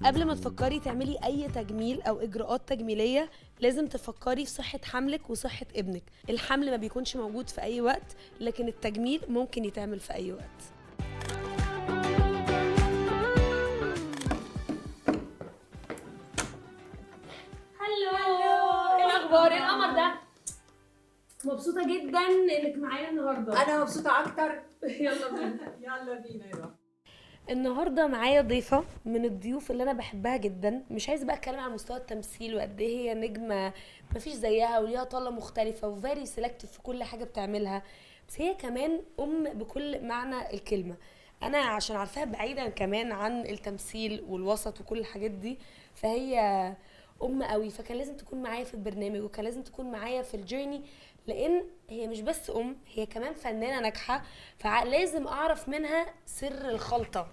قبل ما تفكري تعملي اي تجميل او اجراءات تجميليه لازم تفكري في صحه حملك وصحه ابنك. الحمل ما بيكونش موجود في اي وقت، لكن التجميل ممكن يتعمل في اي وقت. هلو، ايه الاخبار؟ ايه القمر ده؟ مبسوطه جدا انك معايا النهارده. انا مبسوطه اكتر. يلا بينا. يلا بينا يا رب. النهارده معايا ضيفه من الضيوف اللي انا بحبها جدا. مش عايزه بقى اتكلم عن مستوى التمثيل وقد ايه هي نجمه مفيش زيها وليها طاقه مختلفه وفيري سيلكتيف في كل حاجه بتعملها، بس هي كمان بكل معنى الكلمه. انا عشان عارفاها بعيدا كمان عن التمثيل والوسط وكل الحاجات دي، فهي قوي. فكان لازم تكون معايا في البرنامج وكان لازم تكون معايا في الجيرني، لان هي مش بس هي كمان فنانه ناجحه، فلازم اعرف منها سر الخلطه.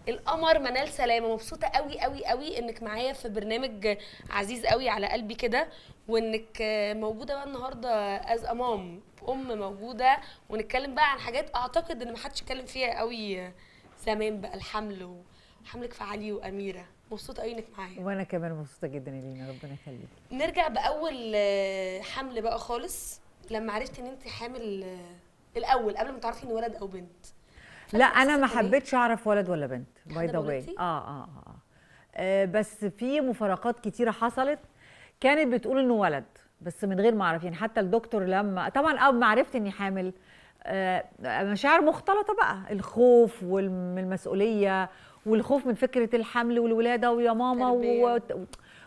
القمر منال سلامه، مبسوطه قوي انك معايا في برنامج عزيز قوي على قلبي كده، وانك موجوده بقى النهارده از امام موجوده، ونتكلم بقى عن حاجات اعتقد ان محدش اتكلم فيها قوي زمان، بقى الحمل وحملك في علي واميره. مبسوطه قوي انك معايا. وانا كمان مبسوطه جدا يا لينا، ربنا يخليك. نرجع باول حمل بقى خالص، لما عرفتي ان انت حامل الاول قبل ما تعرفي ان ولد او بنت. لا انا ما حبيتش اعرف ولد ولا بنت باي ذا واي. بس في مفارقات كتيره حصلت، كانت بتقول انه ولد بس من غير ما اعرف. يعني حتى الدكتور لما طبعا اول ما عرفت اني حامل، مشاعر مختلطه بقى، الخوف من المسؤوليه والخوف من فكره الحمل والولاده ويا ماما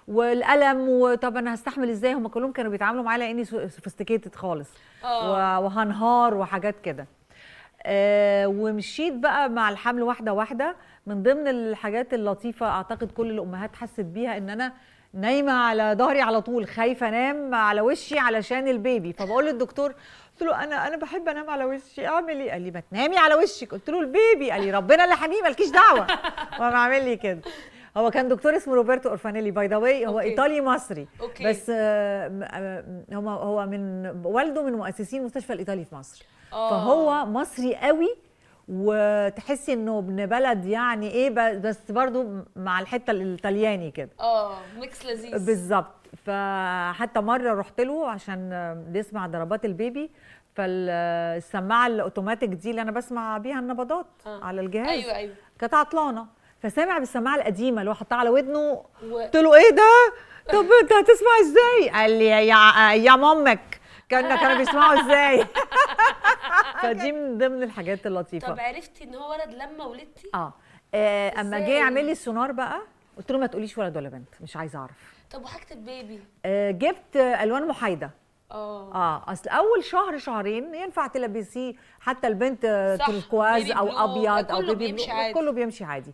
والالم، وطب انا هستحمل ازاي. هم كلهم كانوا بيتعاملوا معايا لاني سوفيستيكيتد خالص وهنهار وحاجات كده. ومشيت بقى مع الحمل واحده واحده. من ضمن الحاجات اللطيفه اعتقد كل الامهات حست بيها ان انا نايمه على ظهري على طول، خايفه انام على وشي علشان البيبي. فبقول للدكتور، قلت له انا بحب انام على وشي، اعمل ايه؟ قال لي ما تنامي على وشك. قلت له البيبي. قال لي ربنا اللي حميه مالكيش دعوه. وقام عامل لي كده. هو كان دكتور اسمه روبرتو اورفانيلي باي ذا واي، هو ايطالي مصري. بس هو من والده من مؤسسين المستشفى الايطالي في مصر. فهو مصري قوي، وتحسي انه ابن بلد يعني ايه، بس برضو مع الحته الايطالياني كده. ميكس لذيذ بالظبط. فحتى مره رحت له عشان يسمع ضربات البيبي، فالسماعه الاوتوماتيك دي اللي انا بسمع بيها النبضات على الجهاز، ايوه كانت عطلانه، فسامع بالسماعه القديمه اللي هو حطها على ودنه. قلت له ايه ده؟ طب انت هتسمع ازاي؟ قال لي يا مامك كانوا بيسمعوا ازاي. فدي من ضمن الحاجات اللطيفه. طب عرفتي ان هو ولد لما ولدتي؟ اما جه يعمل لي السونار بقى، قلت له ما تقوليش ولد ولا بنت، مش عايزه اعرف. طب وحاجه البيبي؟ جبت الوان محايده. اصل اول شهر شهرين ينفع تلبسيه حتى البنت تركواز او ابيض او بيبي بلو، كله بيمشي عادي.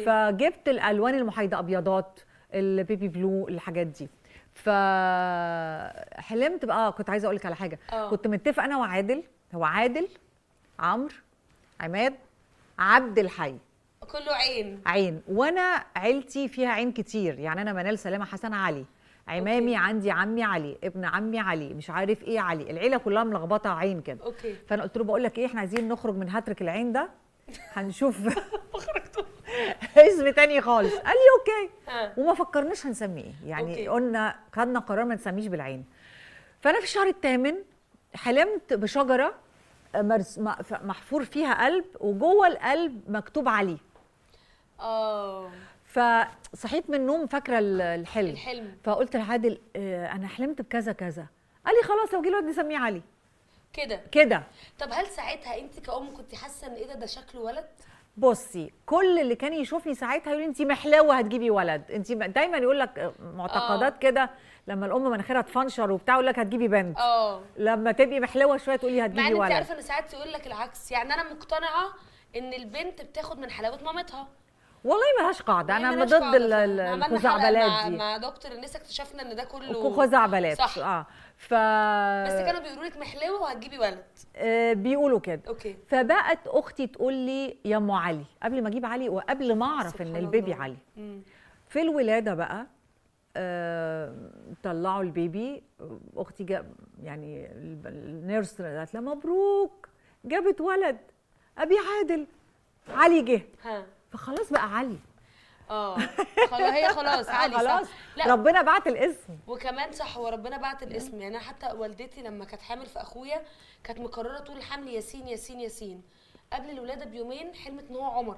فجبت الالوان المحايده، ابيضات، البيبي بلو، الحاجات دي. فحلمت بقى. كنت عايزه اقول لك على حاجه. كنت متفق انا وعادل، هو عادل، عمرو، عماد، عبد الحي، كله عين. وانا عيلتي فيها عين كتير، يعني انا منال سلامه حسن علي، عمامي عندي عمي علي، ابن عمي علي، مش عارف ايه علي، العيله كلها ملخبطه عين كده. فانا قلت له بقول لك ايه، احنا عايزين نخرج من هترك العين ده، هنشوف اسم تاني خالص. قال لي اوكي. وما فكرناش هنسميه ايه، يعني قلنا خدنا قرار ما نسميش بالعين. فانا في الشهر الثامن حلمت بشجره محفور فيها قلب، وجوه القلب مكتوب علي. فصحيت من النوم فاكره الحلم. فقلت لعادل انا حلمت بكذا كذا. قال لي خلاص لو جه الواد نسميه علي كده. طب هل ساعتها انت كأم كنت حاسه ان ايه ده شكله ولد؟ بصي، كل اللي كان يشوفني ساعتها يقول انت محلاوه هتجيبي ولد. انت دايما يقول لك معتقدات كده، لما الام مناخيرها تفنشر وبتاع يقول لك هتجيبي بنت. لما تبقي محلاوه شويه تقولي هتجيبي ولد. مع ان انت عارفه ان ساعات يقول لك العكس. يعني انا مقتنعه ان البنت بتاخد من حلاوه مامتها. والله ملهاش قاعده. انا ضد الخزعبلات دي. مع دكتور النساء اكتشفنا ان ده كله خزعبلات. صح. بس كانوا بيقولوا لك محلاوه وهتجيبي ولد. بيقولوا كده. فبقت اختي تقول لي يا ام علي قبل ما اجيب علي، وقبل ما اعرف ان البيبي علي. في الولاده بقى طلعوا البيبي. اختي يعني النيرس قالت لها مبروك جابت ولد. ابي عادل، علي جه. فخلاص بقى علي. خلاص علي خلاص صح. لا ربنا بعت الاسم. وكمان صح، هو ربنا بعت الاسم. يعني انا حتى والدتي لما كانت حامل في اخويا كانت مقرره طول الحمل ياسين ياسين ياسين، قبل الولاده بيومين حلمت ان هو عمر.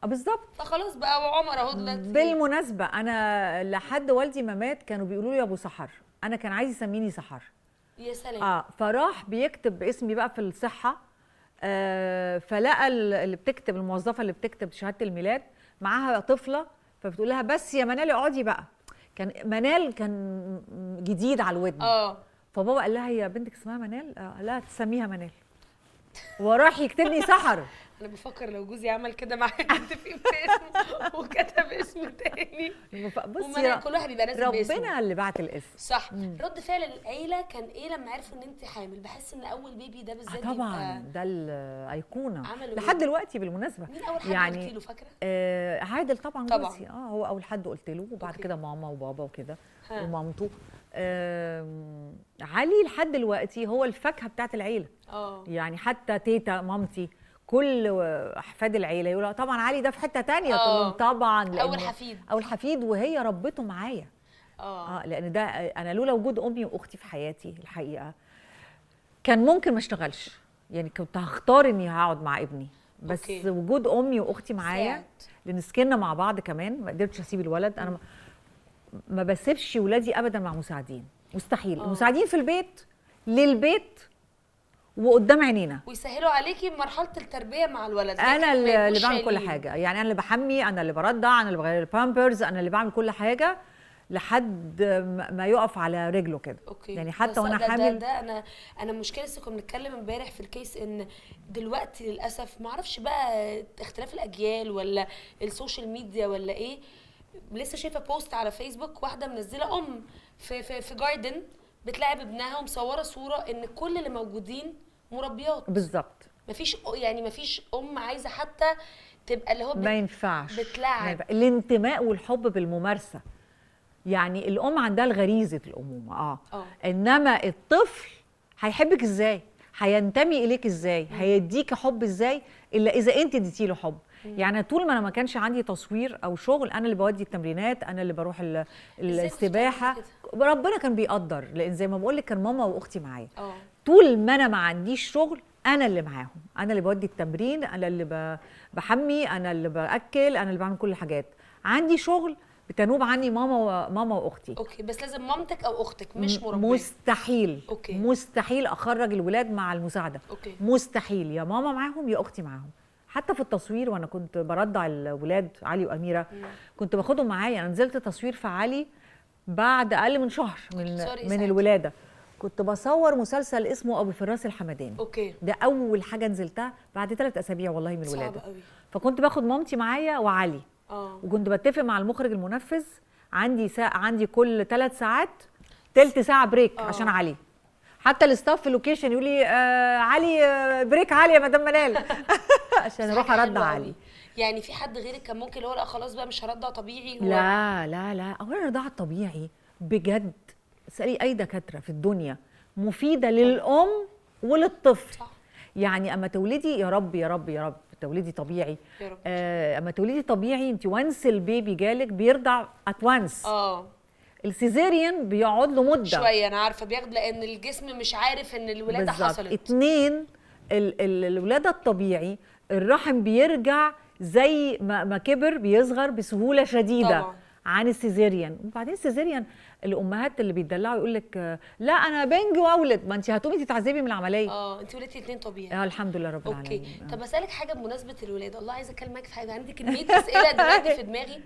بالظبط. فخلاص بقى هو عمر اهو دلوقتي. بالمناسبه انا لحد والدي ما مات كانوا بيقولوا لي ابو سحر، انا كان عايز يسميني سحر. يا سلام. فراح بيكتب اسمي بقى في الصحه، فلقى اللي بتكتب، الموظفه اللي بتكتب شهاده الميلاد معاها طفله، فبتقول لها بس يا منال اقعدي بقى. كان منال كان جديد على الودن. فبابا قال لها هي بنتك اسمها منال؟ قال لها تسميها منال. وراح يكتب لي سحر. انا بفكر لو جوزي عمل كده معايا متفقين في اسم وكتب اسم تاني. بصي كل واحد يبقى لازم باسمه. ربنا اللي بعت الاسم. صح. رد فعل العيله كان ايه لما عرفوا ان انت حامل؟ بحس ان اول بيبي ده بالذات طبعا ده الايقونه لحد دلوقتي بالمناسبه. مين اول حد يعني قلتي له فاكره؟ عادل طبعا جوزي. هو اول حد قلت له، وبعد كده ماما وبابا وكده ومامته. علي لحد دلوقتي هو الفاكهه بتاعت العيله. يعني حتى تيتا مامتي كل احفاد العيله يقولوا طبعا علي ده في حته تانية. طبعا اول حفيد وهي ربته معايا. لان ده انا لولا وجود امي واختي في حياتي الحقيقه كان ممكن ما اشتغلش. يعني كنت هختار اني هقعد مع ابني، بس وجود امي واختي معايا لان سكننا مع بعض كمان ما قدرتش اسيب الولد. انا ما بسيبش ولادي ابدا مع مساعدين، مستحيل. المساعدين في البيت للبيت وقدام عينينا، ويسهلوا عليكي مرحله التربيه مع الولد. انا اللي بعمل كل حاجه. يعني انا اللي بحمي، انا اللي برضع، انا اللي بغير البامبرز، انا اللي بعمل كل حاجه لحد ما يقف على رجله كده. يعني حتى وانا حامل ده انا مشكله لسه كنا بنتكلم امبارح في الكيس ان دلوقتي للاسف ما اعرفش بقى اختلاف الاجيال ولا السوشيال ميديا ولا ايه. لسه شايفه بوست على فيسبوك واحده منزله في جاردن بتلاعب ابنها ومصوره صوره ان كل اللي موجودين مربيات. بالظبط. مفيش ام عايزه حتى تبقى اللي هو ما ينفعش بتلاعب. الانتماء والحب بالممارسه. يعني الام عندها الغريزه الامومه انما الطفل هيحبك ازاي؟ هينتمي اليك ازاي؟ هيديك حب ازاي الا اذا انت اديتي له حب. يعني طول ما انا ما كانش عندي تصوير او شغل انا اللي بودي التمرينات، انا اللي بروح السباحه. ربنا كان بيقدر، لان زي ما بقول لك كان ماما واختي معايا. طول ما انا ما عنديش شغل انا اللي معاهم، انا اللي بودي التمرين، انا اللي بحمي، انا اللي باكل، انا اللي بعمل كل الحاجات. عندي شغل بتنوب عني ماما واختي. بس لازم مامتك او اختك مش مربيه. مستحيل. مستحيل اخرج الولاد مع المساعده. مستحيل. يا ماما معاهم يا اختي معاهم. حتى في التصوير وانا كنت برضع الولاد علي واميره كنت باخدهم معايا. انا نزلت تصوير في علي بعد اقل من شهر من الولاده. كنت بصور مسلسل اسمه ابو فراس الحمداني. ده اول حاجه نزلتها بعد 3 أسابيع والله من الولاده. فكنت باخد مامتي معايا وعلي. وكنت بتفق مع المخرج المنفذ عندي كل 3 ساعات تلت ساعه بريك عشان علي. حتى الاستاف في اللوكيشن يقول لي علي بريك علي يا مدام منال عشان اروح ارضع علي. يعني في حد غيرك كان ممكن اللي هو لا خلاص بقى مش هرضع طبيعي؟ لا اولا الرضاعه الطبيعي بجد اسالي اي دكاتره في الدنيا مفيده للام وللطفل. صح. يعني اما تولدي يا رب يا رب يا رب تولدي طبيعي يا رب. اما تولدي طبيعي انت وانس البيبي جالك بيرضع ات وانس. السيزيريان بيقعد له مده شويه. انا عارفه بياخد لان الجسم مش عارف ان الولاده حصلت. 2 الولاده الطبيعي الرحم بيرجع زي ما كبر بيصغر بسهوله شديده طبعا. عن السيزيريان. وبعدين السيزيريان الامهات اللي بيتدلعوا يقول لك لا انا بنج واولد، ما انت هتقومي تتعذبي من العمليه. انت ولدتي 2 طبيعي. الحمد لله رب العالمين. طب اسالك حاجه بمناسبه الولاده. الله عايزه اكلمك في حاجه، عندي كميه اسئله دلوقتي في دماغي.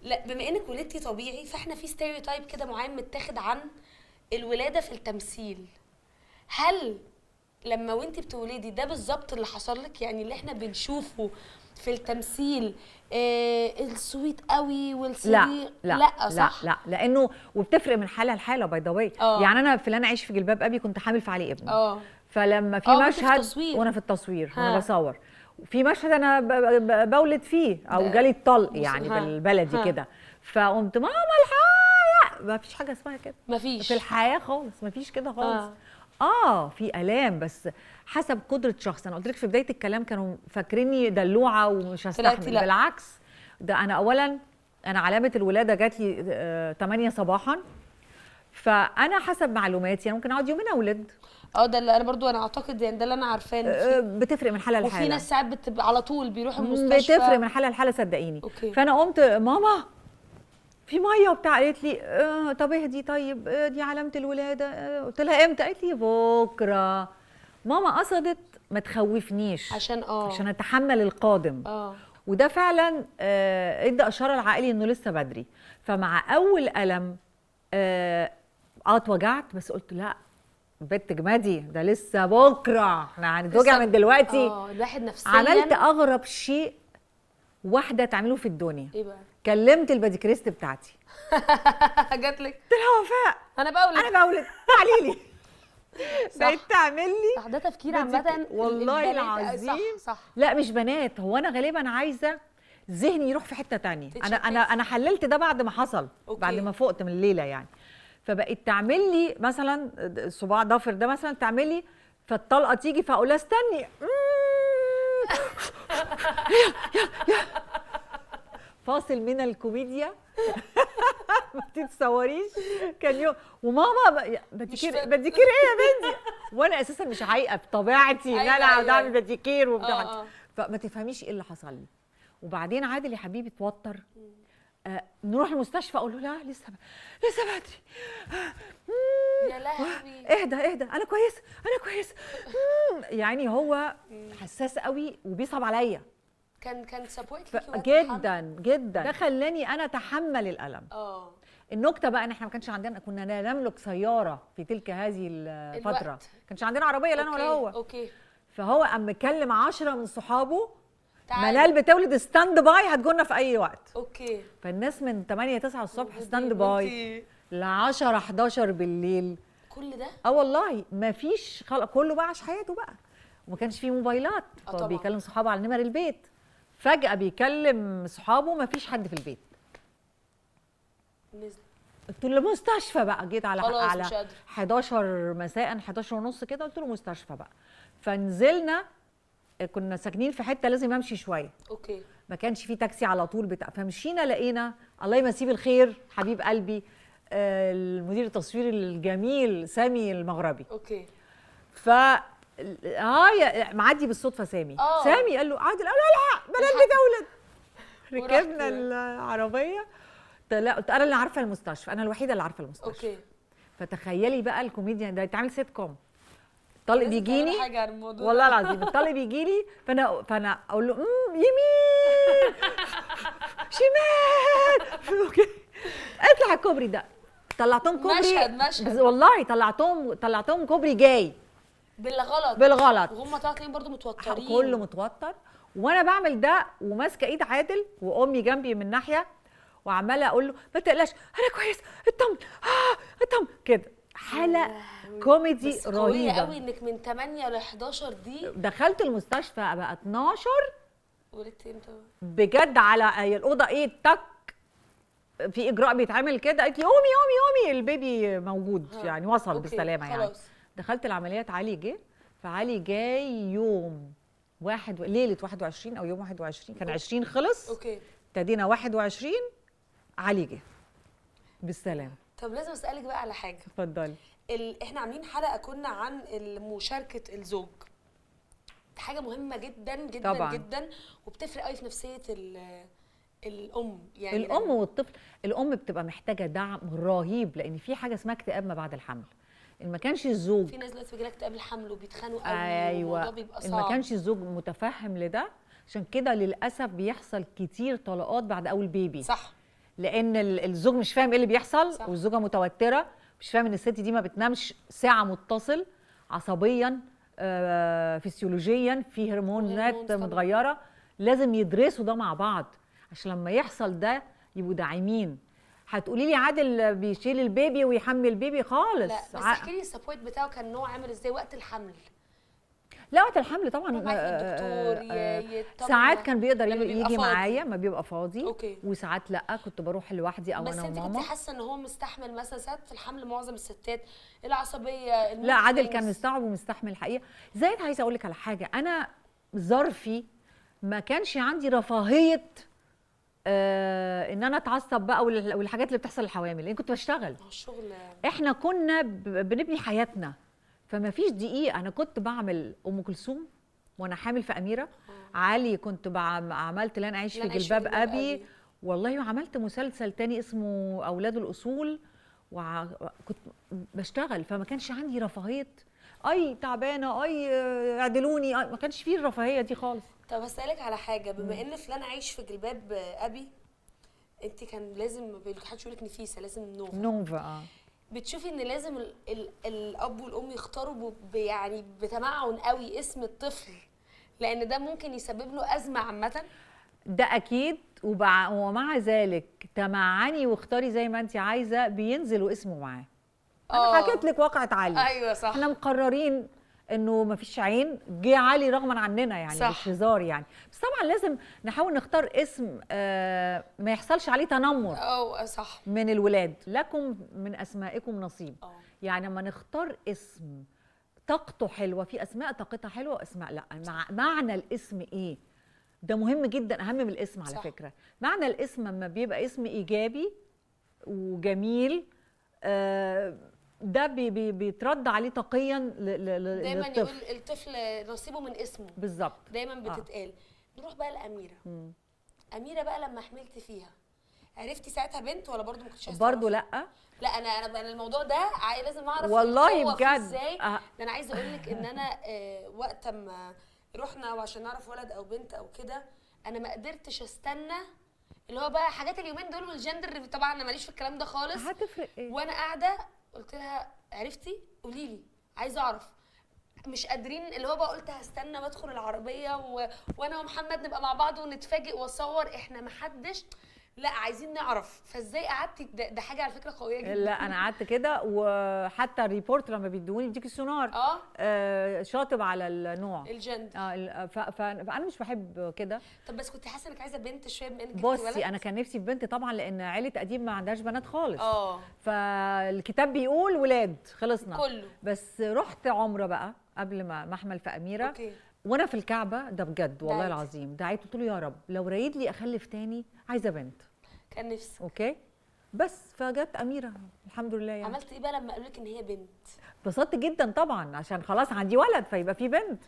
لا بما انك ولدتي طبيعي فاحنا في ستيريوتايب كده معين متاخد عن الولاده في التمثيل. هل لما وانت بتولدي ده بالظبط اللي حصل لك؟ يعني اللي احنا بنشوفه في التمثيل السويت قوي والصديق؟ لا صح. لا لانه وبتفرق من حاله لحاله باي ذا واي. يعني انا في اللي انا عايش في جلباب ابي كنت حامل في علي ابني. فلما في مشهد وانا في التصوير وانا بصور في مشهد انا بولد فيه او جالي الطلق يعني بالبلدي كده، فقمت ماما الحق. ما فيش حاجه اسمها كده، ما فيش في الحياه خالص، ما فيش كده خالص. في الام بس حسب قدره شخص. انا قلت لك في بدايه الكلام كانوا فاكريني دلوعه ومش هستحمل. بالعكس ده انا اولا انا علامه الولاده جات لي 8 صباحا، فانا حسب معلوماتي انا ممكن اقعد يومين اولد. ده اللي انا اعتقد يعني ده اللي انا عارفاه بتفرق من حاله لحاله، وفي ناس ساعات بتبقى على طول بيروحوا المستشفى. بتفرق من حاله لحاله صدقيني. أوكي. فانا قمت ماما في ميه وبتاع، قالت لي طب اهدي، طيب دي علامه الولاده. قلت لها امتى؟ قالت لي بكره. ماما قصدت ما تخوفنيش عشان اتحمل القادم. وده فعلا ادى اشاره لعقلي انه لسه بدري. فمع اول الم اتوجعت، بس قلت لا بنت جمادي ده لسه بكره، احنا هنتوجع من دلوقتي. الواحد نفسيا. عملت اغرب شيء واحده تعمله في الدنيا. ايه بقى؟ كلمت الباديكريست بتاعتي. جات لك؟ قلت لها وفاء انا بولد تعالي لي. بقيت تعمل لي ده تفكير عامه والله العظيم. صح. لا مش بنات، هو انا غالبا عايزه ذهني يروح في حته تانية. انا حللت ده بعد ما حصل. أوكي. بعد ما فقت من الليله يعني. فبقت تعمل لي مثلا صباع ضفر ده مثلا تعمل لي، فالطلقه تيجي فاقول لها استني. فاصل من الكوميديا ما تتصوريش. كان يوم وماما بديكير ايه يا بنتي، وانا اساسا مش عايقه بطبيعتي ان انا اقعد اعمل بديكير وبتاع. فما تفهميش ايه اللي حصل لي. وبعدين عادل يا حبيبي اتوتر. نروح المستشفى، اقول له لا لسه بدري. يا لهوي اهدى انا كويس. يعني هو حساس قوي وبيصعب عليا. كان سبورت ليكي جدا. ده خلاني انا اتحمل الالم. النكته بقى ان احنا ما كانش عندنا، كنا لا نملك سياره في تلك هذه الفتره. ما كانش عندنا عربيه لا انا ولا هو. اوكي. فهو قام مكلم 10 من صحابه، منال بتولد ستاند باي هتجونا في اي وقت. اوكي. فالناس من 8 9 الصبح ستاند باي ل 10 11 بالليل. كل ده؟ والله ما فيش كله بقى عاش حياته بقى، وما كانش فيه موبايلات. بيكلم صحابه على نمر البيت. فجأة بيكلم صحابه ما فيش حد في البيت. نزل. قلت له مستشفى بقى. جيت على 11 مساء 11 ونص كده، قلت له مستشفى بقى. فنزلنا، كنا ساكنين في حته لازم امشي شويه. اوكي. ما كانش في تاكسي على طول بتاع، فمشينا لقينا الله يمسيه بالخير حبيب قلبي المدير التصويري الجميل سامي المغربي. اوكي. ف معدي بالصدفه سامي. سامي قال له عادل، قال له لا بنات بتولد. ركبنا العربيه. قلت انا اللي عارفه المستشفى، انا الوحيده اللي عارفه المستشفى. اوكي. فتخيلي بقى الكوميديا ده يتعمل سيت كوم. الطالب بيجيني والله العظيم، الطالب يجي لي فانا اقول له يمين شمال. اطلع الكوبري ده. طلعتهم كوبري مشهد والله. طلعتهم كوبري جاي بالغلط. وهم طالعين برضو متوترين، كله متوتر. وانا بعمل ده وماسكه ايد عادل وامي جنبي من ناحيه، وعماله اقول له ما تقلقش انا كويس، اطمن كده. حاله كوميدي بس رهيبه. قويه قوي انك من 8 ل 11 دي. دخلت المستشفى بقى 12. ولدت امتى بجد؟ على الاوضه ايه تك في اجراء بيتعمل كده. قالت لي قومي البيبي موجود يعني وصل بالسلامه يعني. دخلت العمليات. علي جه. فعلي جاي يوم ليله 21 او يوم 21 كان 20 خلص. اوكي. ابتدينا 21 علي جه بالسلامه. طب لازم اسالك بقى على حاجه. اتفضلي. احنا عاملين حلقه كنا عن مشاركه الزوج. حاجه مهمه جدا جدا طبعا. جدا، وبتفرق قوي في نفسيه الام يعني. الام والطفل. الام بتبقى محتاجه دعم رهيب، لان في حاجه اسمها اكتئاب ما بعد الحمل. ان ما كانش الزوج، في ناس دلوقتي بيجيلها اكتئاب الحمل وبيتخانقوا قوي. ايوه. والموضوع بيبقى صعب. ان ما كانش الزوج متفهم لده، عشان كده للاسف بيحصل كتير طلاقات بعد اول بيبي. صح. لان الزوج مش فاهم ايه اللي بيحصل. صح. والزوجه متوتره، مش فاهم ان الست دي ما بتنامش ساعه متصل، عصبيا فسيولوجيا، في هرمونات متغيره. لازم يدرسوا ده مع بعض عشان لما يحصل ده يبقوا داعمين. هتقولي لي عادل بيشيل البيبي ويحمل البيبي خالص. لا بس احكي لي السبورت بتاعه كان نوع عامل ازاي وقت الحمل؟ لا وقت الحمل طبعا الدكتور ساعات كان بيقدر يجي معايا ما بيبقى فاضي. أوكي. وساعات لا كنت بروح لوحدي او انا وماما. بس انت كنت حاسه ان هو مستحمل مثلا ساعات في الحمل معظم الستات العصبيه؟ لا عادل كان مستوعب ومستحمل الحقيقه. زائد عايزه اقول لك على حاجه، انا ظرفي ما كانش عندي رفاهيه ان انا اتعصب بقى والحاجات اللي بتحصل للحوامل، لان كنت بشتغل. الشغل احنا كنا بنبني حياتنا، فما فيش دقيقه. انا كنت بعمل ام كلثوم وانا حامل في اميره. علي كنت عملت لن اعيش في جلباب ابي. والله وعملت مسلسل تاني اسمه اولاد الاصول، وكنت بشتغل، فما كانش عندي رفاهيه اي تعبانه اي اعدلوني، ما كانش فيه الرفاهيه دي خالص. طب هسألك على حاجه، بما ان فلان عايش في جلباب ابي، انت كان لازم ما حدش يقول لك نفيسه، لازم نوفا. بتشوفي ان لازم الاب والام يختاروا يعني بتمعن قوي اسم الطفل، لان ده ممكن يسبب له ازمه عامه؟ ده اكيد. ومع ذلك تمعني واختاري زي ما انت عايزه، بينزلوا اسمه معاه. انا حكيت لك واقعة علي. ايوه صح. احنا مقررين انه مفيش عين، جه علي رغما عننا يعني، صح. مش هزار يعني. بس طبعا لازم نحاول نختار اسم ما يحصلش عليه تنمر صح من الولاد. لكم من اسمائكم نصيب. يعني لما نختار اسم طاقته حلوه، في اسماء طاقتها حلوه واسماء لا. معنى الاسم ايه؟ ده مهم جدا، اهم من الاسم على فكره. معنى الاسم لما بيبقى اسم ايجابي وجميل، ده بيترد عليه طاقيا دايما للطفل. يقول الطفل نصيبه من اسمه. بالظبط. دايما بتتقال. نروح بقى لاميره. اميره بقى لما حملت فيها، عرفتي ساعتها بنت ولا برضو ما كنتش عايزه؟ برضو لا. لا انا الموضوع ده لازم اعرف والله بجد ازاي. انا عايزه اقول لك ان انا وقت ما رحنا وعشان نعرف ولد او بنت او كده، انا ما قدرتش استنى اللي هو بقى حاجات اليومين دول والجندر. طبعا انا ماليش في الكلام ده خالص. هتفرق ايه؟ وانا قاعده قلت لها عرفتي؟ قولي لي، عايزه اعرف. مش قادرين اللي هو بقى، قلت هستنى وادخل العربيه وانا ومحمد نبقى مع بعض ونتفاجئ واصور. احنا محدش، لا عايزين نعرف. فازاي قعدتي؟ ده حاجه على فكره قويه جدا. لا انا قعدت كده، وحتى الريبورت لما بيدوني يديك السونار شاطب على النوع الجند. فانا مش بحب كده. طب بس كنت حاسه انك عايزه بنت شويه بما انك بصي انا كان نفسي في بنت طبعا، لان عيله قديم ما عندهاش بنات خالص. فالكتاب بيقول ولاد، خلصنا كله. بس رحت عمره بقى قبل ما احمل في اميره. وانا في الكعبه ده بجد والله العظيم دعيت، قلت له يا رب لو رايد لي اخلف تاني عايزه بنت. كان نفسي. اوكي بس فجت اميره الحمد لله يعني. عملت ايه بقى لما قالوا لك ان هي بنت؟ اتبسطت جدا طبعا، عشان خلاص عندي ولد فيبقى في بنت.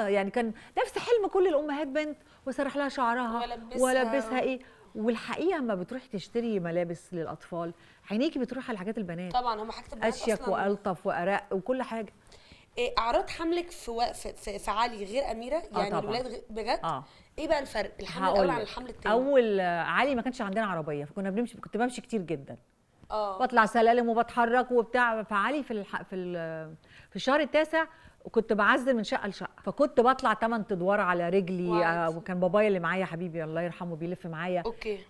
يعني كان نفس حلم كل الامهات، بنت وسرح لها شعرها والبسها ايه. والحقيقه اما بتروحي تشتري ملابس للاطفال عينيكي بتروح على حاجات البنات. طبعا هم حاجه البنات اشيك والطف وارق وكل حاجه. اعراض حملك في علي غير اميره يعني؟ الولاد بجد؟ ايه بقى الفرق الحمل الاول عن الحمل الثاني؟ اول علي ما كانش عندنا عربيه، فكنا بنمشي، كنت بمشي كتير جدا. بطلع سلالم وبتحرك وبتاع. فعلي في الشهر التاسع كنت بعزل من شقه لشقه، فكنت بطلع 8 ادوار على رجلي. وكان بابايا اللي معايا حبيبي الله يرحمه بيلف معايا.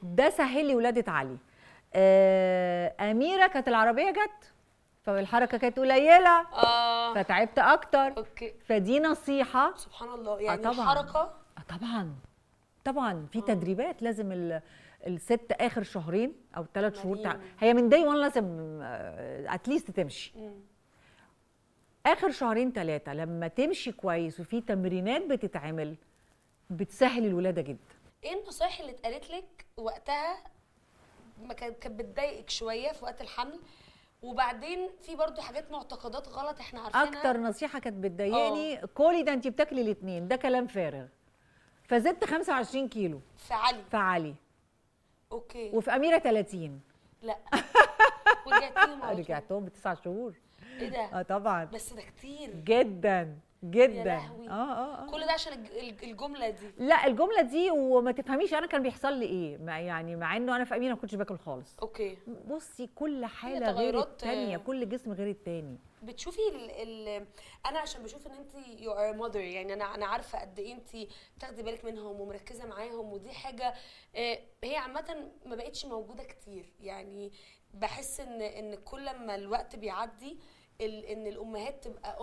ده سهل لي ولاده علي. اميره كانت العربيه جت، فالحركه كانت قليله فتعبت اكتر. فدي نصيحه. سبحان الله يعني الحركه. طبعا في تدريبات لازم الست اخر شهرين او 3 شهور هي من داي 1 لازم اتليست تمشي. اخر شهرين 3 لما تمشي كويس وفي تمرينات بتتعمل بتسهل الولاده جدا. ايه النصايح اللي اتقالت لك وقتها ما كانت بتضايقك شويه في وقت الحمل؟ وبعدين في برضو حاجات معتقدات غلط احنا عارفينها. اكتر نصيحه كانت بتضايقني كولي ده انت بتاكلي الاثنين، ده كلام فارغ. فزدت 25 كيلو في علي. اوكي. وفي اميره 30. لا ورجعتيهم على طول؟ رجعتهم ب9 شهور. ايه ده؟ طبعا. بس ده كتير جدا جدا. يا لهوي. كل ده عشان الجمله دي؟ لا الجمله دي وما تفهميش انا كان بيحصل لي ايه. يعني مع انه انا في اميره ما كنتش باكل خالص. بصي كل حاله غير الثانيه، كل جسم غير الثاني. بتشوفي انا عشان بشوف ان انت يو ار ماذر، يعني انا عارفه قد ايه انت بتاخدي بالك منهم ومركزه معاهم، ودي حاجه هي عامه ما بقتش موجوده كتير. يعني بحس ان كل ما الوقت بيعدي ان الامهات تبقى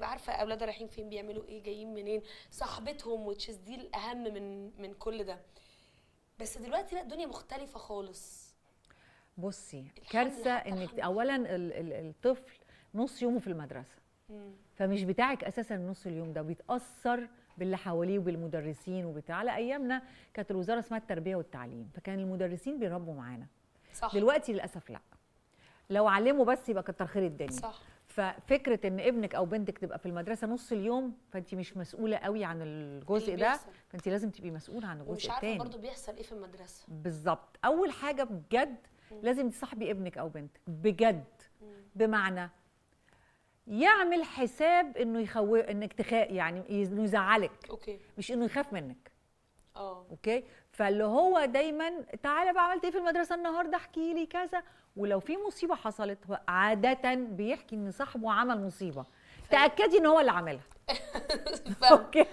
عارفه اولادها رايحين فين، بيعملوا ايه، جايين منين، صاحبتهم، وتشيز دي الاهم من كل ده. بس دلوقتي بقى الدنيا مختلفه خالص. بصي كارثه انك اولا الطفل نص يومه في المدرسه، فمش بتاعك اساسا نص اليوم ده، بيتاثر باللي حواليه وبالمدرسين وبتاع. على ايامنا كانت الوزاره اسمها التربيه والتعليم، فكان المدرسين بيربوا معانا. صح. دلوقتي للاسف لا، لو علموا بس يبقى كتر خير الدنيا. صح. ففكره ان ابنك او بنتك تبقى في المدرسه نص اليوم، فانت مش مسؤوله قوي عن الجزء ده، فانت لازم تبقي مسؤوله عن الجزء الثاني. ومش عارفه برضه بيحصل ايه في المدرسه بالظبط. اول حاجه بجد لازم تصاحبي ابنك او بنتك بجد، بمعنى يعمل حساب انه انك يعني انه يزعلك، اوكي، مش انه يخاف منك. اوكي. فاللي هو دايما تعالى بقى عملت ايه في المدرسه النهارده، احكي لي كذا. ولو في مصيبه حصلت هو عاده بيحكي ان صاحبه عمل مصيبه، تاكدي ان هو اللي عاملها. اوكي.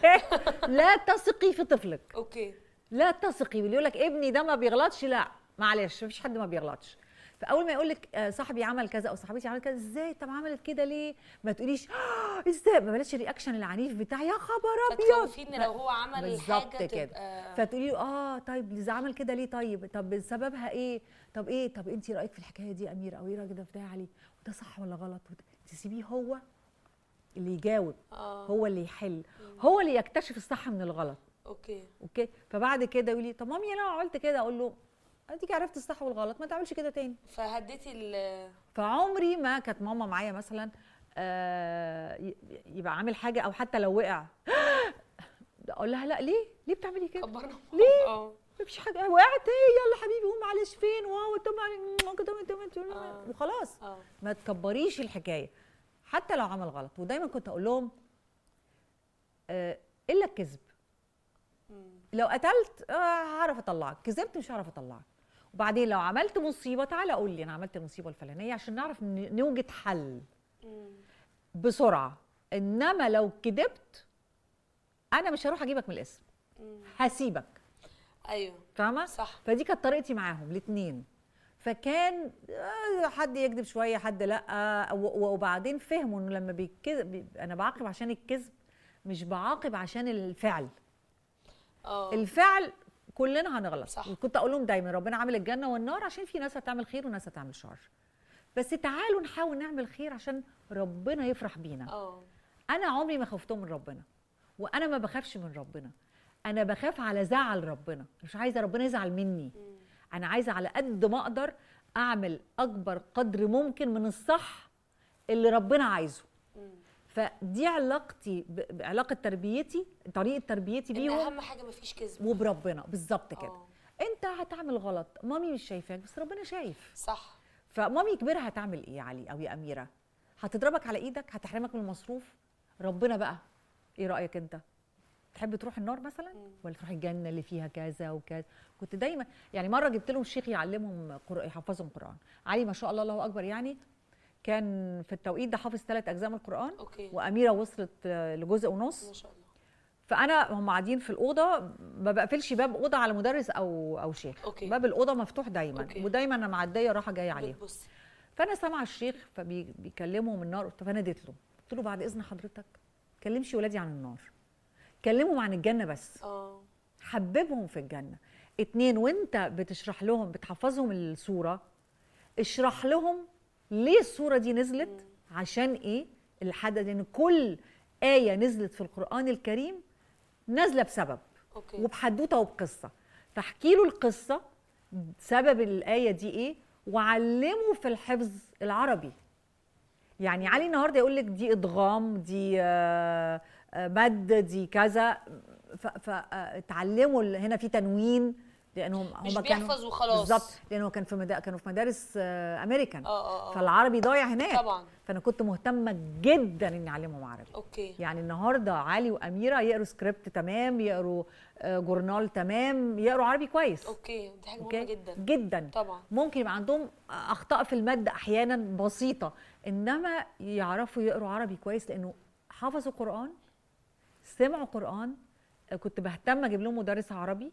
لا تثقي في طفلك. اوكي. لا تثقي باللي يقول لك ابني ده ما بيغلطش، لا معلش مفيش حد ما بيغلطش. فاول ما يقول لك صاحبي عمل كذا او صاحبتي عملت كذا، ازاي؟ طب عملت كده ليه؟ ما تقوليش ازاي، ما بلاش الرياكشن العنيف بتاع يا خبر ابيض. فتخوفي ان لو هو عمل حاجه كده فتقولي له طيب اذا عمل كده ليه؟ طب سببها ايه؟ طب انت رايك في الحكايه دي يا اميره، او ايه رايك ده في علي، وده صح ولا غلط؟ تسيبيه هو اللي يجاوب، هو اللي يحل، هو اللي يكتشف الصح من الغلط. اوكي. فبعد كده يقول لي طب مامي انا عملت كده، اقول له اديك عرفت الصح والغلط، ما تعملش كده تاني. فهديتي فعمري ما كانت ماما معايا مثلا يبقى عامل حاجه، او حتى لو وقع اقول لها لا ليه بتعملي كده؟ ليه؟ مفيش حاجه، وقعت ايه، يلا حبيبي قوم معلش فين، واو طبعا وخلاص. ما تكبريش الحكايه حتى لو عمل غلط. ودايما كنت اقول لهم الا الكذب. لو قتلت هعرف اطلعك، كذبت مش هعرف اطلعك. وبعدين لو عملت مصيبه تعالى قول لي انا عملت المصيبه الفلانيه عشان نعرف نوجد حل بسرعه. انما لو كذبت انا مش هروح اجيبك من الاسم، هسيبك. ايوه فاهمه؟ صح. فدي كانت طريقتي معاهم الاثنين. فكان حد يكذب شويه حد لا، وبعدين فهموا انه لما انا بعاقب عشان الكذب، مش بعاقب عشان الفعل. الفعل كلنا هنغلط. صح. وكنت اقول لهم دايما ربنا عامل الجنه والنار عشان في ناس هتعمل خير وناس هتعمل شر، بس تعالوا نحاول نعمل خير عشان ربنا يفرح بينا. انا عمري ما خفتهم من ربنا، وانا ما بخافش من ربنا. انا بخاف على زعل ربنا، مش عايزه ربنا يزعل مني. انا عايزه على قد ما اقدر اعمل اكبر قدر ممكن من الصح اللي ربنا عايزه. فدي علاقتي بعلاقه تربيتي، طريقه تربيتي بيهم. اهم حاجه مفيش كذب وبربنا بالظبط كده. انت هتعمل غلط، مامي مش شايفاك بس ربنا شايف. صح. فمامي كبيره هتعمل ايه يا علي او يا اميره؟ هتضربك على ايدك، هتحرمك من المصروف. ربنا بقى ايه رايك انت؟ تحب تروح النار مثلا ولا تروح الجنه اللي فيها كذا وكذا؟ كنت دايما يعني مره جبت لهم شيخ يعلمهم يحفظهم قران. علي ما شاء الله الله اكبر، يعني كان في التوقيت ده حافظ 3 أجزاء من القران. واميره وصلت لجزء ونص ما شاء الله. فانا هم قاعدين في الاوضه، ما بقفلش باب اوضه على مدرس او شيخ. باب الاوضه مفتوح دايما. ودايما انا معديه رايحه جايه عليهم. فانا سامعه الشيخ فبيكلمهم النار، فناديت له قلت له بعد اذن حضرتك ما تكلمش ولادي عن النار، كلمهم عن الجنه بس. حببهم في الجنه. 2 وانت بتشرح لهم بتحفظهم السوره، اشرح لهم ليه السوره دي نزلت، عشان ايه الحدث، لان كل ايه نزلت في القران الكريم نازله بسبب وبحدوته وبقصه. فاحكي له القصه، سبب الايه دي ايه، وعلمه في الحفظ العربي. يعني علي النهارده يقول لك دي ادغام، دي مد، دي كذا، فتعلموا هنا في تنوين، لانهم مش هم بيحفظ وخلاص. بالظبط، لانه كانوا في مدارس امريكان. فالعربي ضايع هناك طبعا. فانا كنت مهتمه جدا اني اعلمهم عربي. يعني النهارده علي واميره يقروا سكريبت تمام، يقروا جورنال تمام، يقروا عربي كويس. دي حاجه مهمه جدا جدا. طبعا. ممكن يبقى عندهم اخطاء في المد احيانا بسيطه، انما يعرفوا يقروا عربي كويس لانه حفظوا قران، سمعوا قران. كنت بهتم اجيب لهم مدرس عربي.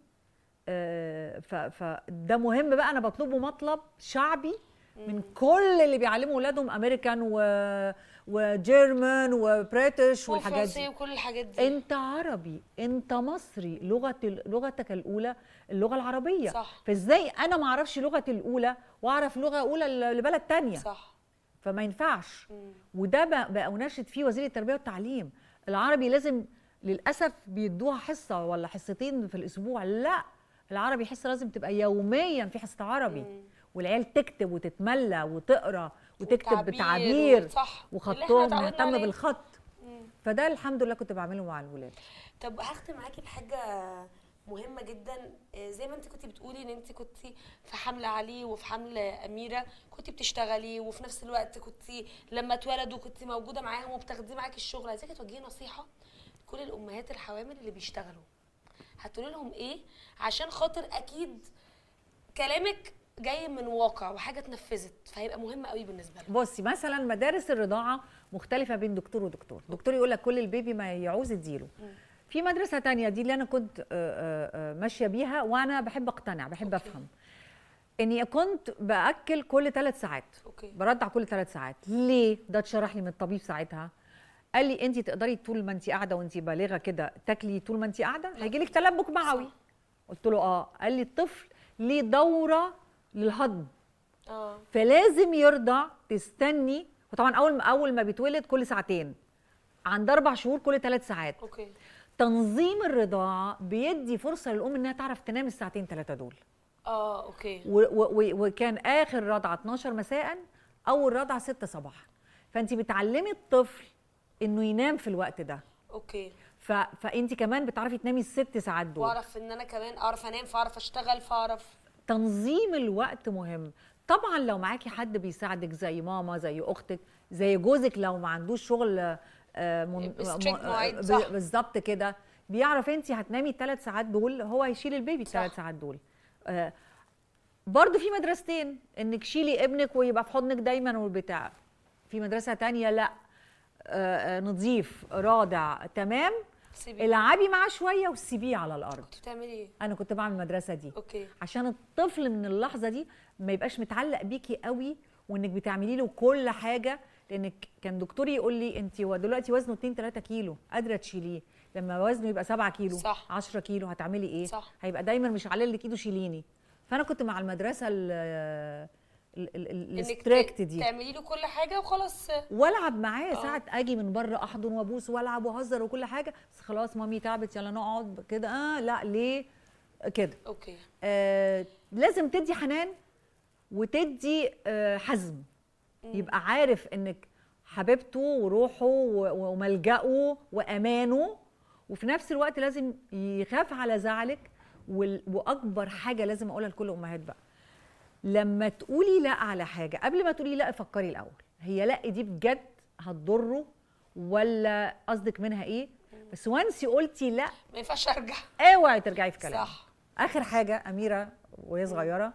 فده مهم بقى، انا بطلبه مطلب شعبي من كل اللي بيعلموا اولادهم امريكان وجيرمان وبريتش والحاجات دي وكل الحاجات دي. انت عربي، انت مصري، لغتك الاولى اللغه العربيه. صح. فازاي انا ما اعرفش لغتي الاولى واعرف لغه اولى لبلد تانية؟ صح. فما ينفعش. وده بقى اناشد فيه وزير التربيه والتعليم. العربي للاسف بيدوها حصه ولا حصتين في الاسبوع. لا، العربي حصه لازم تبقى يوميا في حصه عربي. والعيال تكتب وتتملى وتقرا وتكتب بتعبير وخطهم، نهتم بالخط. فده الحمد لله كنت بعمله مع الولاد. طب هختم معاكي بحاجه مهمه جدا. زي ما انت كنتي بتقولي ان انت كنتي في حمل علي وفي حمل اميره كنتي بتشتغلي، وفي نفس الوقت كنتي لما اتولدوا كنتي موجوده معاهم وبتاخدي معاكي الشغل. عايزاكي توجهي نصيحه لكل الامهات الحوامل اللي بيشتغلوا، هتقولي لهم ايه؟ عشان خاطر اكيد كلامك جاي من واقع وحاجه اتنفذت، فهيبقى مهم قوي بالنسبه لهم. بصي مثلا مدارس الرضاعه مختلفه بين دكتور ودكتور. دكتور يقول لك كل البيبي ما يعوز اديله. في مدرسه تانية دي اللي انا كنت ماشيه بيها، وانا بحب اقتنع، بحب افهم، اني كنت باكل كل 3 ساعات. برضع كل 3 ساعات. ليه؟ ده اتشرح لي من الطبيب ساعتها، قال لي انت تقدري طول ما انت قاعده وانت بالغه كده تاكلي طول ما انت قاعده؟ هيجي لك تلبك معوي. قلت له اه. قال لي الطفل ليه دوره للهضم، فلازم يرضع، تستني. وطبعا اول ما بيتولد كل ساعتين، عند 4 شهور كل 3 ساعات. تنظيم الرضاعه بيدي فرصه للام انها تعرف تنام الساعتين 3 دول. اوكي. وكان اخر رضعه 12 مساء، اول رضعه 6 صباحا. فانت بتعلمي الطفل انه ينام في الوقت ده. اوكي. فانت كمان بتعرفي تنامي ال6 ساعات دول، واعرف ان انا كمان اعرف انام، فاعرف اشتغل، فاعرف. تنظيم الوقت مهم. طبعا لو معاكي حد بيساعدك زي ماما، زي اختك، زي جوزك لو ما عندوش شغل بالظبط كده، بيعرف انت هتنامي ال3 ساعات دول، هو هيشيل البيبي ال3 ساعات دول. برضو في مدرستين، انك شيلي ابنك ويبقى في حضنك دايما والبتاع. في مدرسه تانية لا، نظيف راضع تمام، العبي معاه شويه وسيبيه على الارض. كنت بتعملي ايه؟ انا كنت بعمل المدرسه دي. اوكي. عشان الطفل من اللحظه دي ما يبقاش متعلق بيكي قوي، وانك بتعملي له كل حاجه. لانك كان دكتوري يقول لي انت هو دلوقتي وزنه 2-3 كيلو قادره تشيليه، لما وزنه يبقى 7 كيلو صح. 10 كيلو هتعملي ايه؟ صح. هيبقى دايما مش على اللي ايده شيليني. فانا كنت مع المدرسه الستريكت دي، تعملي له كل حاجه وخلاص، والعب معاه. ساعات اجي من بره احضن وابوس والعب واهزر وكل حاجه، بس خلاص مامي تعبت يلا نقعد كده. لا ليه كده؟ اوكي. لازم تدي حنان وتدي حزم. يبقى عارف انك حبيبته وروحه وملجأه وامانه، وفي نفس الوقت لازم يخاف على زعلك. واكبر حاجه لازم اقولها لكل الامهات بقى، لما تقولي لا على حاجه، قبل ما تقولي لا فكري الاول، هي لا دي بجد هتضره ولا قصدك منها ايه؟ بس وانسي قلتي لا ما ينفعش ارجع، اوعي ترجعي في كلامك. صح. اخر حاجه اميره وهي صغيره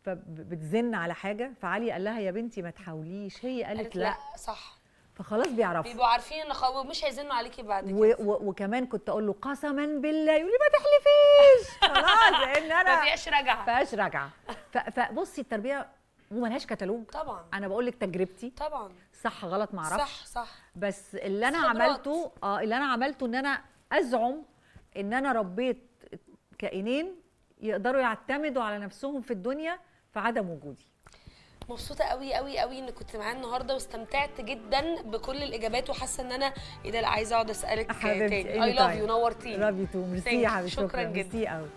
فبتزن على حاجه، فعلي قال لها يا بنتي ما تحاوليش، هي قالت لا. صح. فخلاص بيعرفوا، بيبقوا عارفين ان مش هيزنوا عليكي بعد كده. وكمان كنت اقول له قسما بالله، يقول لي ما تحلفيش. خلاص لان انا ما فيهاش رجعه، فيهاش رجعه. فبصي التربيه ملهاش كتالوج. طبعا انا بقول لك تجربتي، طبعا صح غلط ما اعرفش. صح. بس اللي انا عملته ان انا ازعم ان انا ربيت كائنين يقدروا يعتمدوا على نفسهم في الدنيا في عدم وجودي. مبسوطه قوي قوي قوي انك كنت معايا النهارده، واستمتعت جدا بكل الاجابات، وحاسه ان انا ايه ده، عايزه اقعد اسالك تاني. I love you، نورتيني. love you too. ميرسي يا حبيبتي، شكرا جدا. ميرسي قوي.